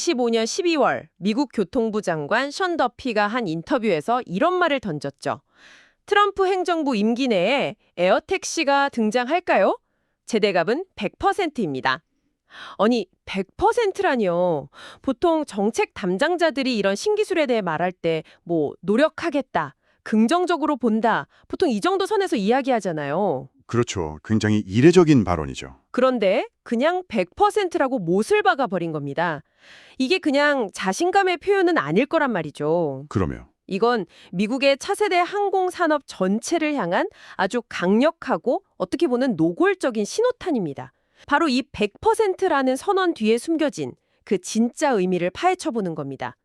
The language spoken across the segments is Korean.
2015년 12월 미국 교통부 장관 션 더피가 한 인터뷰에서 이런 말을 던졌죠. 트럼프 행정부 임기 내에 에어택시가 등장할까요? 제 대답은 100%입니다. 아니, 100%라니요. 보통 정책 담당자들이 이런 신기술에 대해 말할 때 노력하겠다, 긍정적으로 본다, 보통 이 정도 선에서 이야기하잖아요. 그렇죠. 굉장히 이례적인 발언이죠. 그런데 그냥 100%라고 못을 박아버린 겁니다. 이게 그냥 자신감의 표현은 아닐 거란 말이죠. 그러면 이건 미국의 차세대 항공산업 전체를 향한 아주 강력하고 어떻게 보면 노골적인 신호탄입니다. 바로 이 100%라는 선언 뒤에 숨겨진 그 진짜 의미를 파헤쳐보는 겁니다.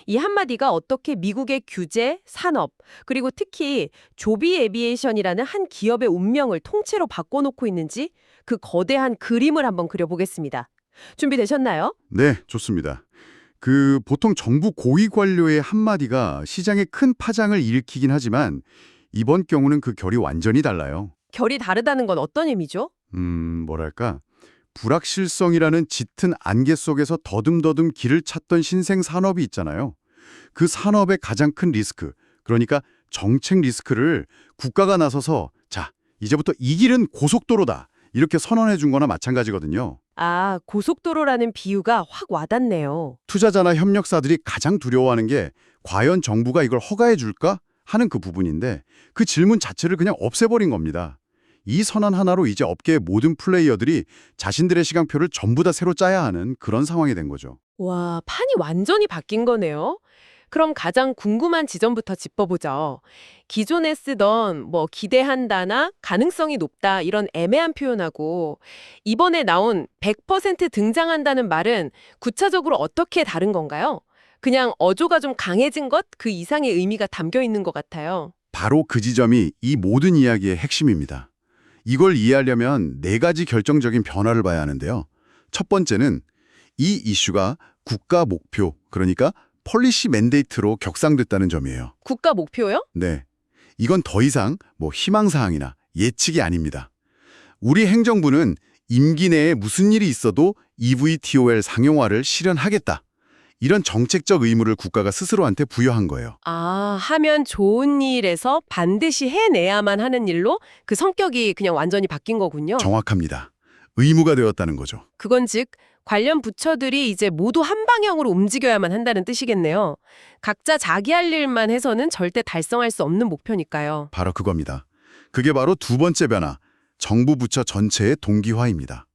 이 한마디가 어떻게 미국의 규제, 산업, 그리고 특히 조비 에비에이션이라는 한 기업의 운명을 통째로 바꿔놓고 있는지 그 거대한 그림을 한번 그려보겠습니다. 준비되셨나요? 네, 좋습니다. 보통 정부 고위 관료의 한마디가 시장에 큰 파장을 일으키긴 하지만 이번 경우는 그 결이 완전히 달라요. 결이 다르다는 건 어떤 의미죠? 뭐랄까, 불확실성이라는 짙은 안개 속에서 더듬더듬 길을 찾던 신생 산업이 있잖아요. 그 산업의 가장 큰 리스크, 그러니까 정책 리스크를 국가가 나서서 자, 이제부터 이 길은 고속도로다, 이렇게 선언해 준 거나 마찬가지거든요. 아, 고속도로라는 비유가 확 와닿네요. 투자자나 협력사들이 가장 두려워하는 게 과연 정부가 이걸 허가해 줄까 하는 그 부분인데 그 질문 자체를 그냥 없애버린 겁니다. 이 선언 하나로 이제 업계의 모든 플레이어들이 자신들의 시간표를 전부 다 새로 짜야 하는 그런 상황이 된 거죠. 와, 판이 완전히 바뀐 거네요. 그럼 가장 궁금한 지점부터 짚어보죠. 기존에 쓰던 기대한다나 가능성이 높다 이런 애매한 표현하고 이번에 나온 100% 등장한다는 말은 구체적으로 어떻게 다른 건가요? 그냥 어조가 좀 강해진 것 그 이상의 의미가 담겨 있는 것 같아요. 바로 그 지점이 이 모든 이야기의 핵심입니다. 이걸 이해하려면 네 가지 결정적인 변화를 봐야 하는데요. 첫 번째는 이 이슈가 국가 목표, 그러니까 폴리시 맨데이트로 격상됐다는 점이에요. 국가 목표요? 네. 이건 더 이상 희망사항이나 예측이 아닙니다. 우리 행정부는 임기 내에 무슨 일이 있어도 EVTOL 상용화를 실현하겠다. 이런 정책적 의무를 국가가 스스로한테 부여한 거예요. 아, 하면 좋은 일에서 반드시 해내야만 하는 일로 그 성격이 그냥 완전히 바뀐 거군요. 정확합니다. 의무가 되었다는 거죠. 그건 즉 관련 부처들이 이제 모두 한 방향으로 움직여야만 한다는 뜻이겠네요. 각자 자기 할 일만 해서는 절대 달성할 수 없는 목표니까요. 바로 그겁니다. 그게 바로 두 번째 변화, 정부 부처 전체의 동기화입니다.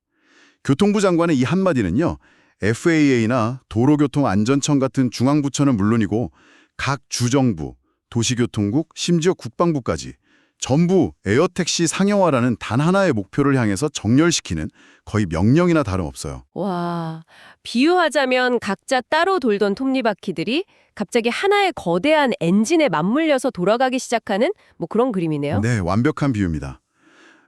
교통부 장관의 이 한마디는요, FAA나 도로교통안전청 같은 중앙부처는 물론이고 각 주정부, 도시교통국, 심지어 국방부까지 전부 에어택시 상용화라는 단 하나의 목표를 향해서 정렬시키는 거의 명령이나 다름없어요. 와, 비유하자면 각자 따로 돌던 톱니바퀴들이 갑자기 하나의 거대한 엔진에 맞물려서 돌아가기 시작하는 그런 그림이네요. 네, 완벽한 비유입니다.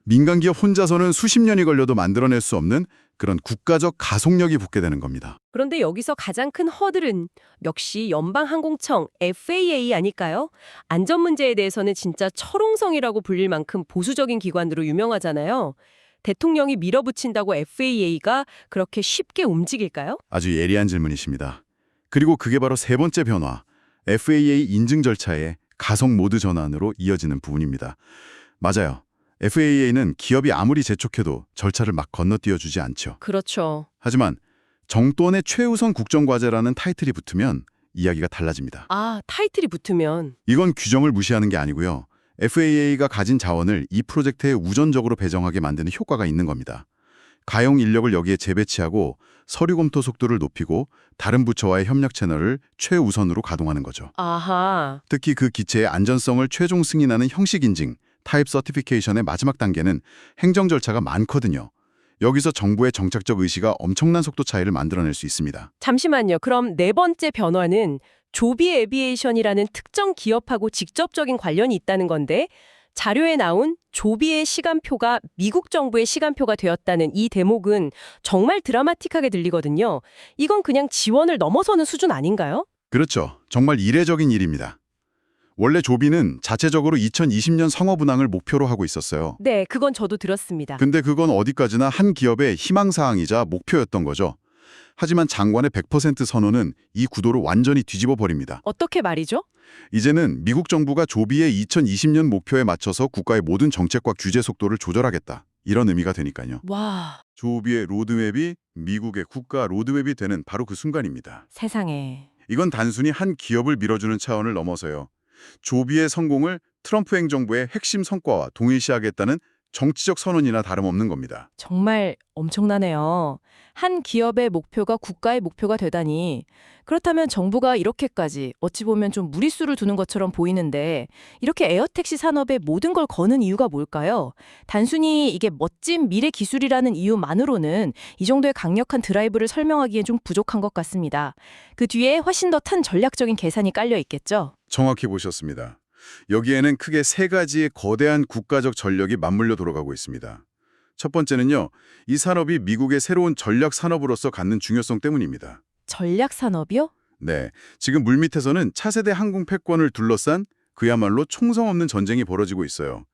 민간기업 혼자서는 수십 년이 걸려도 만들어낼 수 없는 그런 국가적 가속력이 붙게 되는 겁니다. 그런데 여기서 가장 큰 허들은 역시 연방항공청 FAA 아닐까요? 안전 문제에 대해서는 진짜 철옹성이라고 불릴 만큼 보수적인 기관으로 유명하잖아요. 대통령이 밀어붙인다고 FAA가 그렇게 쉽게 움직일까요? 아주 예리한 질문이십니다. 그리고 그게 바로 세 번째 변화, FAA 인증 절차의 가속 모드 전환으로 이어지는 부분입니다. 맞아요. FAA는 기업이 아무리 재촉해도 절차를 막 건너뛰어주지 않죠. 그렇죠. 하지만 정권의 최우선 국정과제라는 타이틀이 붙으면 이야기가 달라집니다. 아, 타이틀이 붙으면. 이건 규정을 무시하는 게 아니고요. FAA가 가진 자원을 이 프로젝트에 우선적으로 배정하게 만드는 효과가 있는 겁니다. 가용 인력을 여기에 재배치하고 서류 검토 속도를 높이고 다른 부처와의 협력 채널을 최우선으로 가동하는 거죠. 아하. 특히 그 기체의 안전성을 최종 승인하는 형식 인증, 타입 서티피케이션의 마지막 단계는 행정 절차가 많거든요. 여기서 정부의 정책적 의지가 엄청난 속도 차이를 만들어낼 수 있습니다. 잠시만요. 그럼 네 번째 변화는 조비 에비에이션이라는 특정 기업하고 직접적인 관련이 있다는 건데 자료에 나온 조비의 시간표가 미국 정부의 시간표가 되었다는 이 대목은 정말 드라마틱하게 들리거든요. 이건 그냥 지원을 넘어서는 수준 아닌가요? 그렇죠. 정말 이례적인 일입니다. 원래 조비는 자체적으로 2020년 상업 운항을 목표로 하고 있었어요. 네, 그건 저도 들었습니다. 근데 그건 어디까지나 한 기업의 희망사항이자 목표였던 거죠. 하지만 장관의 100% 선언은 이 구도를 완전히 뒤집어 버립니다. 어떻게 말이죠? 이제는 미국 정부가 조비의 2020년 목표에 맞춰서 국가의 모든 정책과 규제 속도를 조절하겠다. 이런 의미가 되니까요. 와, 조비의 로드맵이 미국의 국가 로드맵이 되는 바로 그 순간입니다. 세상에. 이건 단순히 한 기업을 밀어주는 차원을 넘어서요. 조비의 성공을 트럼프 행정부의 핵심 성과와 동일시하겠다는 정치적 선언이나 다름없는 겁니다. 정말 엄청나네요. 한 기업의 목표가 국가의 목표가 되다니. 그렇다면 정부가 이렇게까지 어찌 보면 좀 무리수를 두는 것처럼 보이는데 이렇게 에어택시 산업에 모든 걸 거는 이유가 뭘까요? 단순히 이게 멋진 미래 기술이라는 이유만으로는 이 정도의 강력한 드라이브를 설명하기엔 좀 부족한 것 같습니다. 그 뒤에 훨씬 더 탄 전략적인 계산이 깔려 있겠죠? 정확히 보셨습니다. 여기에는 크게 세 가지의 거대한 국가적 전력이 맞물려 돌아가고 있습니다. 첫 번째는요, 이 산업이 미국의 새로운 전략 산업으로서 갖는 중요성 때문입니다. 전략 산업이요? 네, 지금 물밑에서는 차세대 항공 패권을 둘러싼 그야말로 총성 없는 전쟁이 벌어지고 있어요.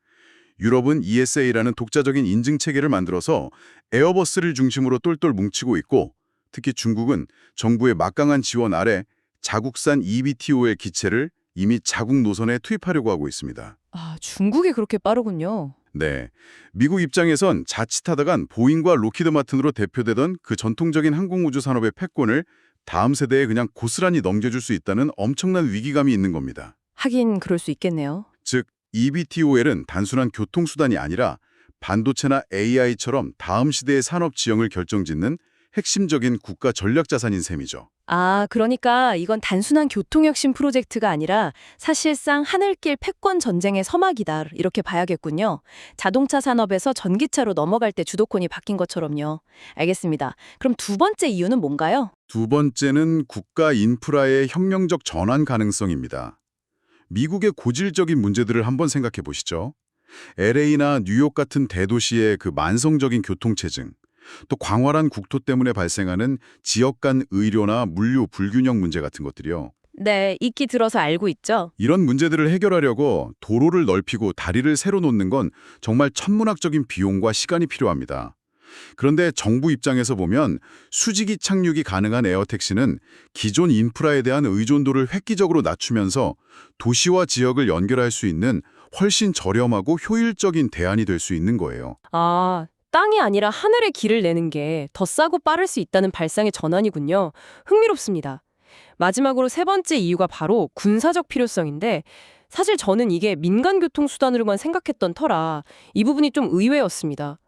유럽은 ESA라는 독자적인 인증 체계를 만들어서 에어버스를 중심으로 똘똘 뭉치고 있고, 특히 중국은 정부의 막강한 지원 아래 자국산 eVTOL 기체를 이미 자국 노선에 투입하려고 하고 있습니다. 아, 중국이 그렇게 빠르군요. 네, 미국 입장에선 자칫하다간 보잉과 로키드 마틴으로 대표되던 그 전통적인 항공우주 산업의 패권을 다음 세대에 그냥 고스란히 넘겨줄 수 있다는 엄청난 위기감이 있는 겁니다. 하긴 그럴 수 있겠네요. 즉, eVTOL은 단순한 교통수단이 아니라 반도체나 AI처럼 다음 시대의 산업 지형을 결정짓는 핵심적인 국가 전략 자산인 셈이죠. 아, 그러니까 이건 단순한 교통혁신 프로젝트가 아니라 사실상 하늘길 패권 전쟁의 서막이다. 이렇게 봐야겠군요. 자동차 산업에서 전기차로 넘어갈 때 주도권이 바뀐 것처럼요. 알겠습니다. 그럼 두 번째 이유는 뭔가요? 두 번째는 국가 인프라의 혁명적 전환 가능성입니다. 미국의 고질적인 문제들을 한번 생각해 보시죠. LA나 뉴욕 같은 대도시의 그 만성적인 교통체증, 또 광활한 국토 때문에 발생하는 지역 간 의료나 물류 불균형 문제 같은 것들이요. 네, 익히 들어서 알고 있죠. 이런 문제들을 해결하려고 도로를 넓히고 다리를 새로 놓는 건 정말 천문학적인 비용과 시간이 필요합니다. 그런데 정부 입장에서 보면 수직이 착륙이 가능한 에어택시는 기존 인프라에 대한 의존도를 획기적으로 낮추면서 도시와 지역을 연결할 수 있는 훨씬 저렴하고 효율적인 대안이 될 수 있는 거예요. 아, 땅이 아니라 하늘의 길을 내는 게 더 싸고 빠를 수 있다는 발상의 전환이군요. 흥미롭습니다. 마지막으로 세 번째 이유가 바로 군사적 필요성인데 사실 저는 이게 민간 교통수단으로만 생각했던 터라 이 부분이 좀 의외였습니다.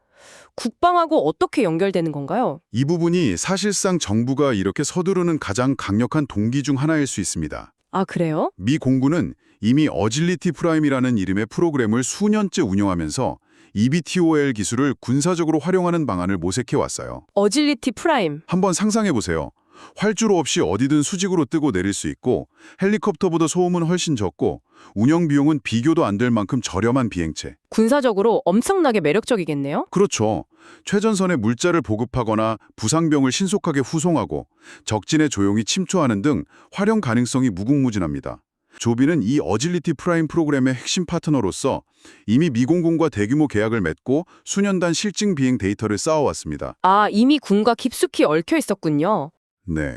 국방하고 어떻게 연결되는 건가요? 이 부분이 사실상 정부가 이렇게 서두르는 가장 강력한 동기 중 하나일 수 있습니다. 아, 그래요? 미 공군은 이미 어질리티 프라임이라는 이름의 프로그램을 수년째 운영하면서 eVTOL 기술을 군사적으로 활용하는 방안을 모색해 왔어요. 어질리티 프라임. 한번 상상해 보세요. 활주로 없이 어디든 수직으로 뜨고 내릴 수 있고 헬리콥터보다 소음은 훨씬 적고 운영 비용은 비교도 안 될 만큼 저렴한 비행체. 군사적으로 엄청나게 매력적이겠네요? 그렇죠. 최전선에 물자를 보급하거나 부상병을 신속하게 후송하고 적진에 조용히 침투하는 등 활용 가능성이 무궁무진합니다. 조비는 이 어질리티 프라임 프로그램의 핵심 파트너로서 이미 미공군과 대규모 계약을 맺고 수년단 실증 비행 데이터를 쌓아왔습니다. 아, 이미 군과 깊숙이 얽혀 있었군요. 네.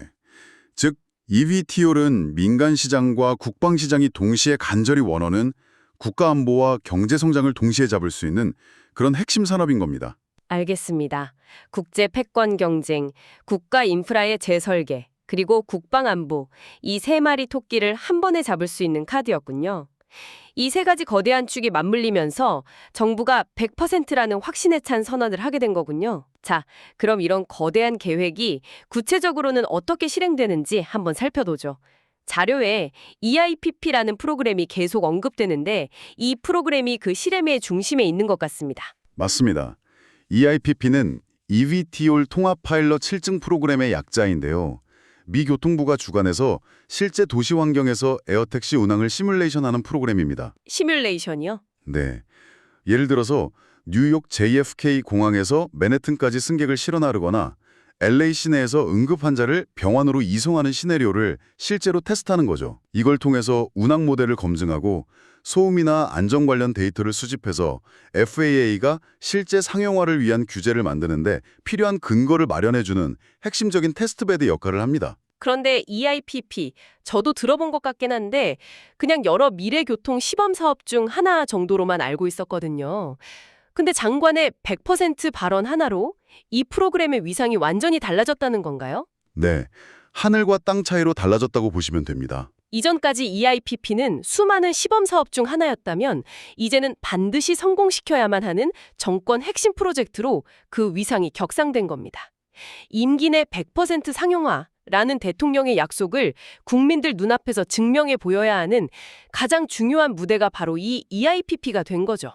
즉, eVTOL은 민간 시장과 국방 시장이 동시에 간절히 원하는 국가 안보와 경제 성장을 동시에 잡을 수 있는 그런 핵심 산업인 겁니다. 알겠습니다. 국제 패권 경쟁, 국가 인프라의 재설계, 그리고 국방 안보, 이 세 마리 토끼를 한 번에 잡을 수 있는 카드였군요. 이 세 가지 거대한 축이 맞물리면서 정부가 100%라는 확신에 찬 선언을 하게 된 거군요. 자, 그럼 이런 거대한 계획이 구체적으로는 어떻게 실행되는지 한번 살펴보죠. 자료에 EIPP라는 프로그램이 계속 언급되는데 이 프로그램이 그 실행의 중심에 있는 것 같습니다. 맞습니다. EIPP는 eVTOL 통합 파일럿 실증 프로그램의 약자인데요. 미 교통부가 주관해서 실제 도시 환경에서 에어택시 운항을 시뮬레이션하는 프로그램입니다. 시뮬레이션이요? 네. 예를 들어서 뉴욕 JFK 공항에서 맨해튼까지 승객을 실어 나르거나 LA 시내에서 응급 환자를 병원으로 이송하는 시나리오를 실제로 테스트하는 거죠. 이걸 통해서 운항 모델을 검증하고 소음이나 안전 관련 데이터를 수집해서 FAA가 실제 상용화를 위한 규제를 만드는데 필요한 근거를 마련해주는 핵심적인 테스트베드 역할을 합니다. 그런데 EIPP, 저도 들어본 것 같긴 한데 그냥 여러 미래교통 시범 사업 중 하나 정도로만 알고 있었거든요. 근데 장관의 100% 발언 하나로 이 프로그램의 위상이 완전히 달라졌다는 건가요? 네, 하늘과 땅 차이로 달라졌다고 보시면 됩니다. 이전까지 EIPP는 수많은 시범 사업 중 하나였다면 이제는 반드시 성공시켜야만 하는 정권 핵심 프로젝트로 그 위상이 격상된 겁니다. 임기 내 100% 상용화라는 대통령의 약속을 국민들 눈앞에서 증명해 보여야 하는 가장 중요한 무대가 바로 이 EIPP가 된 거죠.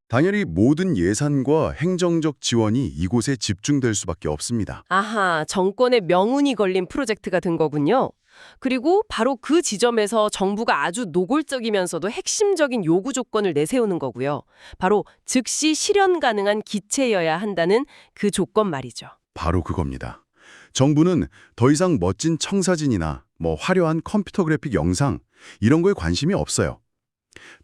당연히 모든 예산과 행정적 지원이 이곳에 집중될 수밖에 없습니다. 아하, 정권의 명운이 걸린 프로젝트가 된 거군요. 그리고 바로 그 지점에서 정부가 아주 노골적이면서도 핵심적인 요구 조건을 내세우는 거고요. 바로 즉시 실현 가능한 기체여야 한다는 그 조건 말이죠. 바로 그겁니다. 정부는 더 이상 멋진 청사진이나 화려한 컴퓨터 그래픽 영상 이런 거에 관심이 없어요.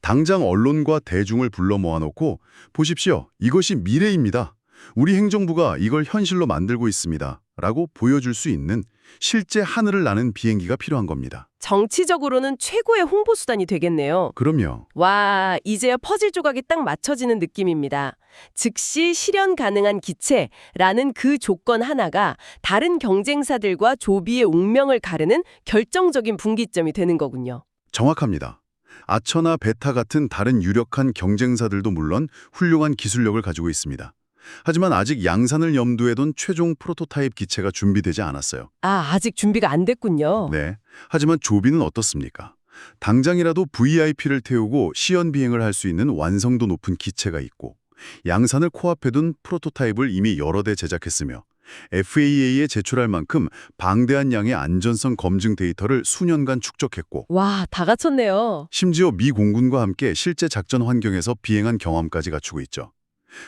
당장 언론과 대중을 불러 모아놓고 보십시오. 이것이 미래입니다. 우리 행정부가 이걸 현실로 만들고 있습니다. 라고 보여줄 수 있는 실제 하늘을 나는 비행기가 필요한 겁니다. 정치적으로는 최고의 홍보 수단이 되겠네요. 그럼요. 와, 이제야 퍼즐 조각이 딱 맞춰지는 느낌입니다. 즉시 실현 가능한 기체라는 그 조건 하나가 다른 경쟁사들과 조비의 운명을 가르는 결정적인 분기점이 되는 거군요. 정확합니다. 아처나 베타 같은 다른 유력한 경쟁사들도 물론 훌륭한 기술력을 가지고 있습니다. 하지만 아직 양산을 염두에 둔 최종 프로토타입 기체가 준비되지 않았어요. 아직 준비가 안 됐군요. 네. 하지만 조비는 어떻습니까? 당장이라도 VIP를 태우고 시연 비행을 할 수 있는 완성도 높은 기체가 있고 양산을 코앞에 둔 프로토타입을 이미 여러 대 제작했으며 FAA에 제출할 만큼 방대한 양의 안전성 검증 데이터를 수년간 축적했고 와, 다 갖췄네요. 심지어 미 공군과 함께 실제 작전 환경에서 비행한 경험까지 갖추고 있죠.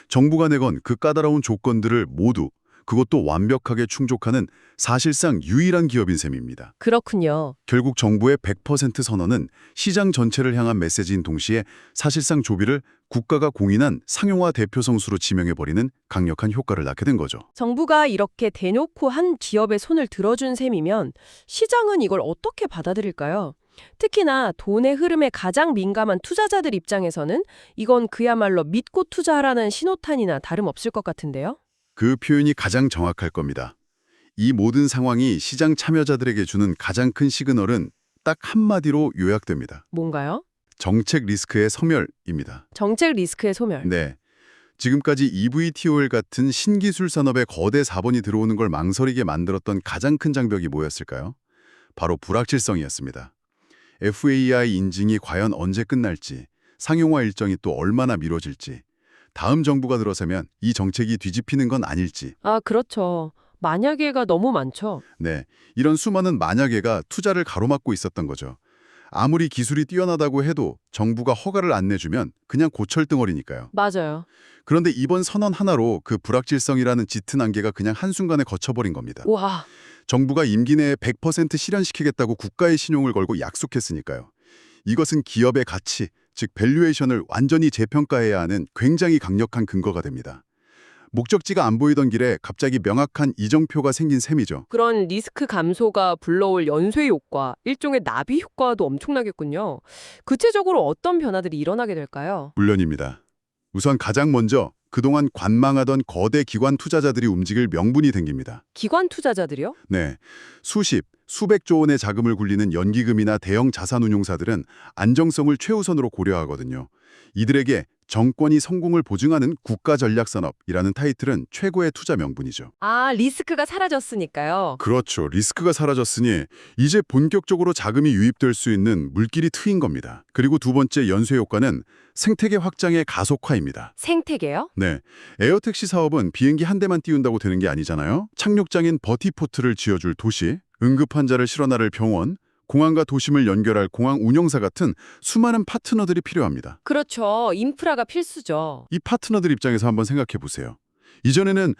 정부가 내건 그 까다로운 조건들을 모두 그것도 완벽하게 충족하는 사실상 유일한 기업인 셈입니다. 그렇군요. 결국 정부의 100% 선언은 시장 전체를 향한 메시지인 동시에 사실상 조비를 국가가 공인한 상용화 대표 성수로 지명해버리는 강력한 효과를 낳게 된 거죠. 정부가 이렇게 대놓고 한 기업의 손을 들어준 셈이면 시장은 이걸 어떻게 받아들일까요? 특히나 돈의 흐름에 가장 민감한 투자자들 입장에서는 이건 그야말로 믿고 투자하라는 신호탄이나 다름없을 것 같은데요? 그 표현이 가장 정확할 겁니다. 이 모든 상황이 시장 참여자들에게 주는 가장 큰 시그널은 딱 한마디로 요약됩니다. 뭔가요? 정책 리스크의 소멸입니다. 정책 리스크의 소멸. 네. 지금까지 eVTOL 같은 신기술 산업에 거대 자본이 들어오는 걸 망설이게 만들었던 가장 큰 장벽이 뭐였을까요? 바로 불확실성이었습니다. FAI 인증이 과연 언제 끝날지, 상용화 일정이 또 얼마나 미뤄질지, 다음 정부가 들어서면 이 정책이 뒤집히는 건 아닐지. 그렇죠. 만약에가 너무 많죠. 네, 이런 수많은 만약에가 투자를 가로막고 있었던 거죠. 아무리 기술이 뛰어나다고 해도 정부가 허가를 안 내주면 그냥 고철덩어리니까요. 맞아요. 그런데 이번 선언 하나로 그 불확실성이라는 짙은 안개가 그냥 한순간에 거쳐버린 겁니다. 와, 정부가 임기 내에 100% 실현시키겠다고 국가의 신용을 걸고 약속했으니까요. 이것은 기업의 가치, 즉 밸류에이션을 완전히 재평가해야 하는 굉장히 강력한 근거가 됩니다. 목적지가 안 보이던 길에 갑자기 명확한 이정표가 생긴 셈이죠. 그런 리스크 감소가 불러올 연쇄 효과, 일종의 나비 효과도 엄청나겠군요. 구체적으로 어떤 변화들이 일어나게 될까요? 물론입니다. 우선 가장 먼저 그동안 관망하던 거대 기관 투자자들이 움직일 명분이 생깁니다. 기관 투자자들이요? 네, 수백조 원의 자금을 굴리는 연기금이나 대형 자산운용사들은 안정성을 최우선으로 고려하거든요. 이들에게 정권이 성공을 보증하는 국가전략산업이라는 타이틀은 최고의 투자 명분이죠. 리스크가 사라졌으니까요. 그렇죠. 리스크가 사라졌으니 이제 본격적으로 자금이 유입될 수 있는 물길이 트인 겁니다. 그리고 두 번째 연쇄 효과는 생태계 확장의 가속화입니다. 생태계요? 네, 에어택시 사업은 비행기 한 대만 띄운다고 되는 게 아니잖아요. 착륙장인 버티포트를 지어줄 도시, 응급환자를 실어나를 병원, 공항과 도심을 연결할 공항 운영사 같은 수많은 파트너들이 필요합니다. 그렇죠. 인프라가 필수죠. 이 파트너들 입장에서 한번 생각해 보세요. 이전에는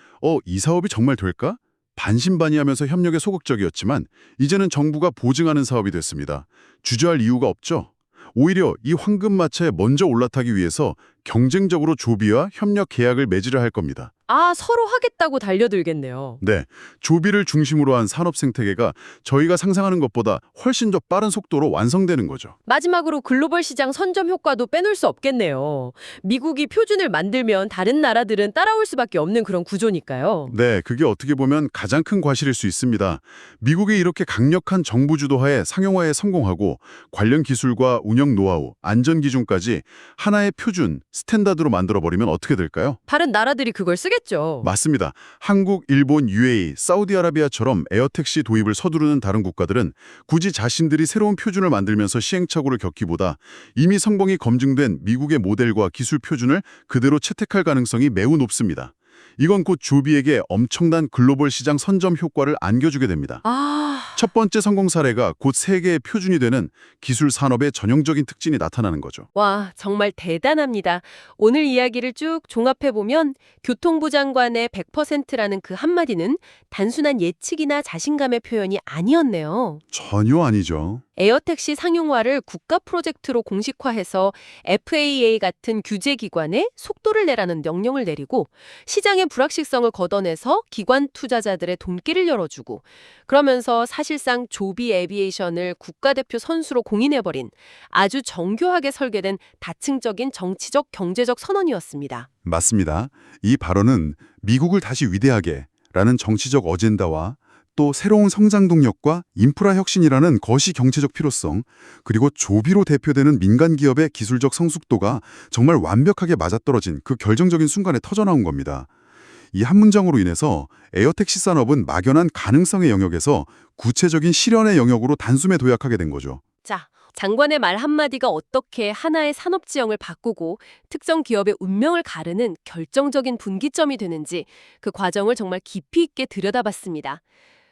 이 사업이 정말 될까? 반신반의하면서 협력에 소극적이었지만 이제는 정부가 보증하는 사업이 됐습니다. 주저할 이유가 없죠. 오히려 이 황금마차에 먼저 올라타기 위해서 경쟁적으로 조비와 협력 계약을 맺으려 할 겁니다. 아, 서로 하겠다고 달려들겠네요. 네, 조비를 중심으로 한 산업 생태계가 저희가 상상하는 것보다 훨씬 더 빠른 속도로 완성되는 거죠. 마지막으로 글로벌 시장 선점 효과도 빼놓을 수 없겠네요. 미국이 표준을 만들면 다른 나라들은 따라올 수밖에 없는 그런 구조니까요. 네, 그게 어떻게 보면 가장 큰 과실일 수 있습니다. 미국이 이렇게 강력한 정부 주도하에 상용화에 성공하고 관련 기술과 운영 노하우, 안전 기준까지 하나의 표준, 스탠다드로 만들어버리면 어떻게 될까요? 다른 나라들이 그걸 쓰겠죠. 맞습니다. 한국, 일본, UAE, 사우디아라비아처럼 에어택시 도입을 서두르는 다른 국가들은 굳이 자신들이 새로운 표준을 만들면서 시행착오를 겪기보다 이미 성공이 검증된 미국의 모델과 기술 표준을 그대로 채택할 가능성이 매우 높습니다. 이건 곧 조비에게 엄청난 글로벌 시장 선점 효과를 안겨주게 됩니다. 첫 번째 성공 사례가 곧 세계의 표준이 되는 기술 산업의 전형적인 특징이 나타나는 거죠. 와, 정말 대단합니다. 오늘 이야기를 쭉 종합해보면 교통부 장관의 100%라는 그 한마디는 단순한 예측이나 자신감의 표현이 아니었네요. 전혀 아니죠. 에어택시 상용화를 국가 프로젝트로 공식화해서 FAA 같은 규제기관에 속도를 내라는 명령을 내리고 시장의 불확실성을 걷어내서 기관 투자자들의 돈길을 열어주고 그러면서 사실상 조비 에비에이션을 국가대표 선수로 공인해버린 아주 정교하게 설계된 다층적인 정치적 경제적 선언이었습니다. 맞습니다. 이 발언은 미국을 다시 위대하게 라는 정치적 어젠다와 또 새로운 성장 동력과 인프라 혁신이라는 거시 경제적 필요성, 그리고 조비로 대표되는 민간 기업의 기술적 성숙도가 정말 완벽하게 맞아떨어진 그 결정적인 순간에 터져나온 겁니다. 이 한 문장으로 인해서 에어택시 산업은 막연한 가능성의 영역에서 구체적인 실현의 영역으로 단숨에 도약하게 된 거죠. 자, 장관의 말 한마디가 어떻게 하나의 산업 지형을 바꾸고 특정 기업의 운명을 가르는 결정적인 분기점이 되는지 그 과정을 정말 깊이 있게 들여다봤습니다.